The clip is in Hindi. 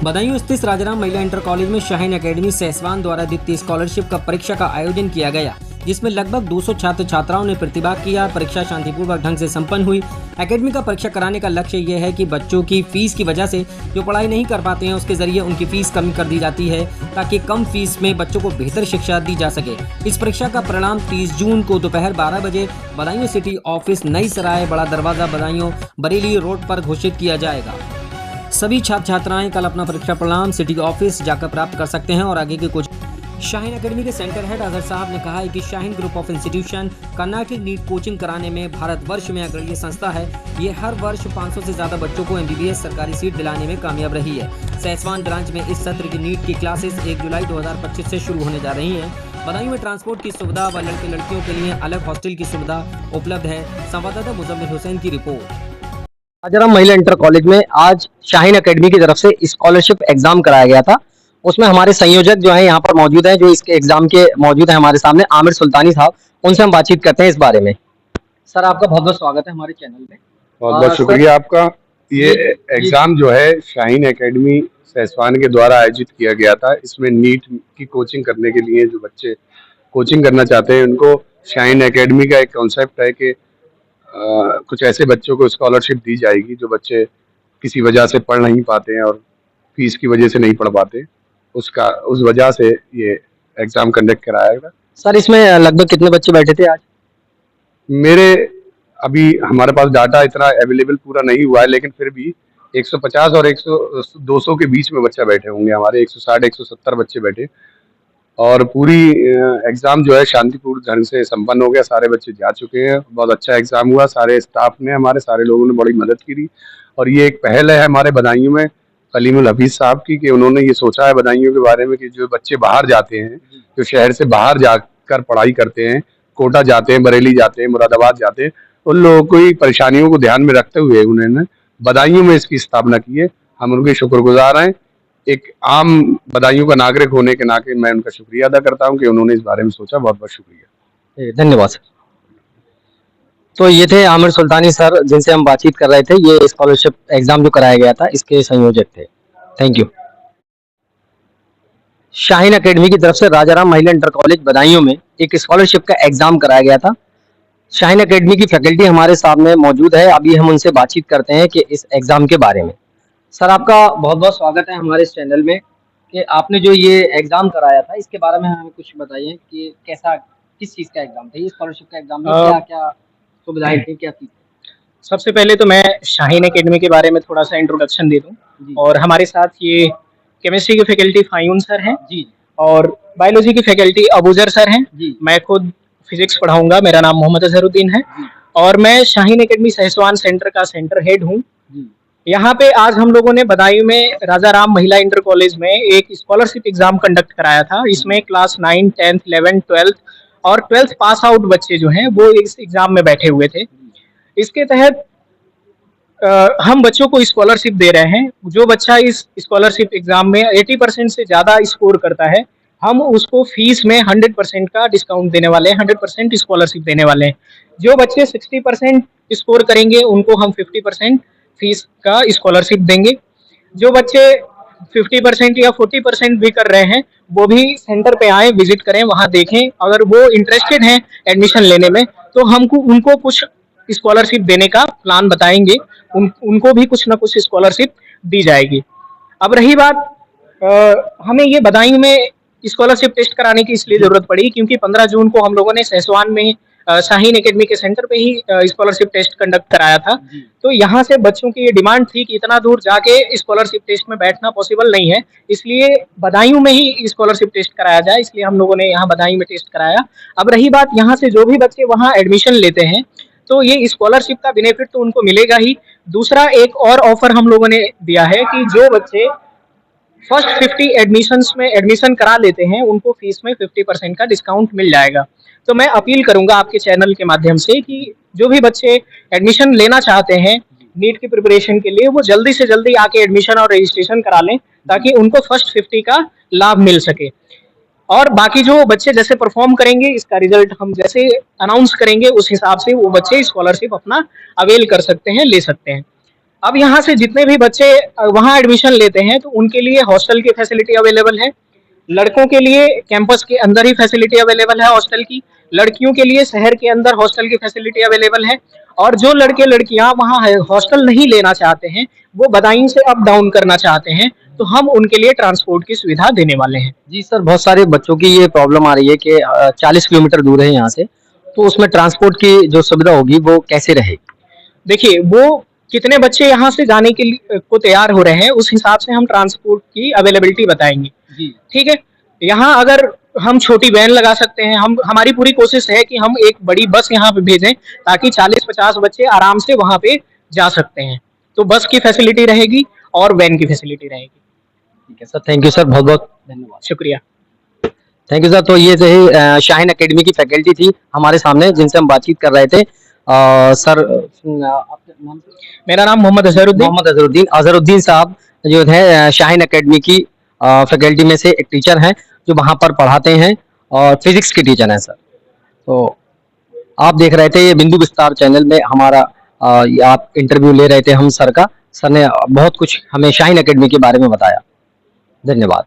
बदायूं स्थित राजाराम महिला इंटर कॉलेज में शाहीन एकेडमी सहसवान द्वारा द्वितीय स्कॉलरशिप का परीक्षा का आयोजन किया गया, जिसमें लगभग 200 छात्र छात्राओं ने प्रतिभाग किया। परीक्षा शांतिपूर्वक ढंग से संपन्न हुई। एकेडमी का परीक्षा कराने का लक्ष्य यह है कि बच्चों की फीस की वजह से जो पढ़ाई नहीं कर पाते हैं, उसके जरिए उनकी फीस कम कर दी जाती है, ताकि कम फीस में बच्चों को बेहतर शिक्षा दी जा सके। इस परीक्षा का परिणाम 30 जून को दोपहर 12 बजे बदायूं सिटी ऑफिस, नई सराय, बड़ा दरवाजा, बदायूं बरेली रोड पर घोषित किया जाएगा। सभी छात्र छात्राएं कल अपना परीक्षा परिणाम सिटी ऑफिस जाकर प्राप्त कर सकते हैं। और आगे के कुछ शाहीन एकेडमी के सेंटर हेड अजहर साहब ने कहा है कि Shaheen group of institution Karnataka NEET coaching कराने में भारतवर्ष में अग्रणी संस्था है। ये हर वर्ष 500 से ज्यादा बच्चों को MBBS सरकारी सीट दिलाने में कामयाब रही है। सहसवान ब्रांच में इस सत्र की नीट की क्लासेस 1 जुलाई 2025 से शुरू होने जा रही हैं। बदायूं में ट्रांसपोर्ट की सुविधा व लड़के लड़कियों के लिए अलग हॉस्टल की सुविधा उपलब्ध है। संवाददाता मुजम्मिल हुसैन की रिपोर्ट। राजाराम महिला इंटर कॉलेज में आज शाहीन एकेडमी की तरफ से स्कॉलरशिप एग्जाम कराया गया था। उसमें हमारे संयोजक जो है यहाँ पर मौजूद हैं, जो इसके एग्जाम के मौजूद है हमारे सामने, आमिर सुल्तानी साहब। उनसे हम बातचीत करते हैं इस बारे में। सर, आपका बहुत बहुत स्वागत है हमारे चैनल में। बहुत बहुत शुक्रिया आपका। ये एग्जाम जो है शाहीन एकेडमी सहसवान के द्वारा आयोजित किया गया था। इसमें नीट की कोचिंग करने के लिए जो बच्चे कोचिंग करना चाहते हैं, उनको शाहीन एकेडमी का एक कॉन्सेप्ट है कि कुछ ऐसे बच्चों को स्कॉलरशिप दी जाएगी जो बच्चे किसी वजह से पढ़ नहीं पाते हैं और फीस की वजह से नहीं पढ़ पाते। उस वजह से ये एग्जाम कंडक्ट कराया गया। सर, इसमें लगभग कितने बच्चे बैठे थे आज? अभी हमारे पास डाटा इतना अवेलेबल पूरा नहीं हुआ है, लेकिन फिर भी 150 और 200 के बीच में बच्चा बैठे होंगे। हमारे 160 170 बच्चे बैठे और पूरी एग्जाम जो है शांतिपूर्ण ढंग से संपन्न हो गया। सारे बच्चे जा चुके हैं। बहुत अच्छा एग्जाम हुआ। सारे स्टाफ ने, हमारे सारे लोगों ने बड़ी मदद की। और ये एक पहल है हमारे बदायूं में कलीमुल हफीज साहब की, कि उन्होंने ये सोचा है बदायूं के बारे में कि जो बच्चे बाहर जाते हैं, जो शहर से बाहर जाकर पढ़ाई करते हैं, कोटा जाते हैं, बरेली जाते हैं, मुरादाबाद जाते हैं, उन लोगों की परेशानियों को ध्यान में रखते हुए उन्होंने बदायूं में इसकी स्थापना की है। हम उनके शुक्रगुजार हैं। एक आम बदायूं का नागरिक होने के नाते मैं उनका शुक्रिया अदा करता हूं कि उन्होंने इस बारे में सोचा। बहुत बहुत शुक्रिया। धन्यवाद सर। तो ये थे आमिर सुल्तानी सर, जिनसे हम बातचीत कर रहे थे। ये स्कॉलरशिप एग्जाम जो कराया गया था, इसके संयोजक थे। Thank you. शाहीन एकेडमी की तरफ से राजाराम महिला इंटर कॉलेज बदायूं में एक स्कॉलरशिप का एग्जाम कराया गया था। शाहीन एकेडमी की फैकल्टी हमारे सामने मौजूद है। अभी हम उनसे बातचीत करते हैं कि इस एग्जाम के बारे में। सर, आपका बहुत बहुत स्वागत है हमारे इस चैनल में। कि आपने जो ये एग्जाम कराया था, इसके बारे में हमें कुछ बताइए कि कैसा, किस चीज़ का एग्जाम था? ये स्कॉलरशिप का एग्जाम में क्या क्या सुविधाएं थी, क्या थी? सबसे पहले तो मैं शाहीन एकेडमी के बारे में थोड़ा सा इंट्रोडक्शन दे दूं। और हमारे साथ ये केमिस्ट्री की फैकल्टी फायून सर हैं जी, और बायोलॉजी की फैकल्टी अबूजर सर हैं जी। मैं खुद फिजिक्स पढ़ाऊंगा। मेरा नाम मोहम्मद अजहरुद्दीन है और मैं शाहीन एकेडमी सहसवान सेंटर का सेंटर हेड हूँ। यहाँ पे आज हम लोगों ने बदायूं में राजाराम महिला इंटर कॉलेज में एक स्कॉलरशिप एग्जाम कंडक्ट कराया था। इसमें क्लास 9, 10th, 11th, 12th और 12th पास आउट बच्चे जो हैं वो इस एग्जाम में बैठे हुए थे। इसके तहत हम बच्चों को स्कॉलरशिप दे रहे हैं। जो बच्चा इस स्कॉलरशिप एग्जाम में 80% से ज़्यादा स्कोर करता है, हम उसको फीस में 100% का डिस्काउंट देने वाले हैं, 100% स्कॉलरशिप देने वाले हैं। जो बच्चे 60% स्कोर करेंगे, उनको हम 50% फीस का स्कॉलरशिप देंगे। जो बच्चे 50% या 40% भी कर रहे हैं, वो भी सेंटर पे आए, विजिट करें, वहाँ देखें। अगर वो इंटरेस्टेड हैं एडमिशन लेने में, तो हमको उनको कुछ स्कॉलरशिप देने का प्लान बताएंगे। उनको भी कुछ ना कुछ स्कॉलरशिप दी जाएगी। अब रही बात, हमें ये बदायूं में स्कॉलरशिप टेस्ट कराने की इसलिए जरूरत पड़ी क्योंकि 15 जून को हम लोगों ने सहसवान में शाहीन एकेडमी के सेंटर पे ही स्कॉलरशिप टेस्ट कंडक्ट कराया था। तो यहाँ से बच्चों की ये डिमांड थी कि इतना दूर जाके स्कॉलरशिप टेस्ट में बैठना पॉसिबल नहीं है, इसलिए बदायूं में ही स्कॉलरशिप टेस्ट कराया जाए। इसलिए हम लोगों ने यहाँ बदायूं में टेस्ट कराया। अब रही बात, यहाँ से जो भी बच्चे वहाँ एडमिशन लेते हैं, तो ये स्कॉलरशिप का बेनिफिट तो उनको मिलेगा ही। दूसरा एक और ऑफर हम लोगों ने दिया है कि जो बच्चे फर्स्ट 50 एडमिशंस में एडमिशन करा लेते हैं, उनको फीस में 50% का डिस्काउंट मिल जाएगा। तो मैं अपील करूंगा आपके चैनल के माध्यम से कि जो भी बच्चे एडमिशन लेना चाहते हैं नीट की प्रिपरेशन के लिए, वो जल्दी से जल्दी आके एडमिशन और रजिस्ट्रेशन करा लें, ताकि उनको फर्स्ट 50 का लाभ मिल सके। और बाकी जो बच्चे जैसे परफॉर्म करेंगे, इसका रिजल्ट हम जैसे अनाउंस करेंगे, उस हिसाब से वो बच्चे स्कॉलरशिप अपना अवेल कर सकते हैं, ले सकते हैं। अब यहाँ से जितने भी बच्चे वहाँ एडमिशन लेते हैं तो उनके लिए हॉस्टल की फैसिलिटी अवेलेबल है। लड़कों के लिए कैंपस के अंदर ही फैसिलिटी अवेलेबल है हॉस्टल की। लड़कियों के लिए शहर के अंदर हॉस्टल की फैसिलिटी अवेलेबल है। और जो लड़के लड़कियां वहाँ हॉस्टल नहीं लेना चाहते हैं, वो बदायूं से अप डाउन करना चाहते हैं, तो हम उनके लिए ट्रांसपोर्ट की सुविधा देने वाले हैं। जी सर, बहुत सारे बच्चों की ये प्रॉब्लम आ रही है कि 40 किलोमीटर दूर है यहाँ से, तो उसमें ट्रांसपोर्ट की जो सुविधा होगी वो कैसे रहेगी? देखिए, वो कितने बच्चे यहाँ से जाने के लिए को तैयार हो रहे हैं, उस हिसाब से हम ट्रांसपोर्ट की अवेलेबिलिटी बताएंगे। जी ठीक है। यहाँ अगर हम छोटी वैन लगा सकते हैं, हमारी पूरी कोशिश है कि हम एक बड़ी बस यहाँ पे भेजें ताकि 40-50 बच्चे आराम से वहाँ पे जा सकते हैं। तो बस की फैसिलिटी रहेगी और वैन की फैसिलिटी रहेगी। ठीक है सर, थैंक यू सर, बहुत बहुत धन्यवाद। शुक्रिया। Thank you sir. तो ये सही शाहीन एकेडमी की फैकल्टी थी हमारे सामने जिनसे हम बातचीत कर रहे थे। सर आपका नाम? मेरा नाम मोहम्मद अजहरुद्दीन। मोहम्मद अजहरुद्दीन। अजहरुद्दीन साहब जो है शाहीन एकेडमी की फैकल्टी में से एक टीचर हैं जो वहाँ पर पढ़ाते हैं और फिजिक्स के टीचर हैं सर। तो आप देख रहे थे ये बिंदु विस्तार चैनल में हमारा ये आप इंटरव्यू ले रहे थे हम सर का। सर ने बहुत कुछ हमें शाहीन एकेडमी के बारे में बताया। धन्यवाद।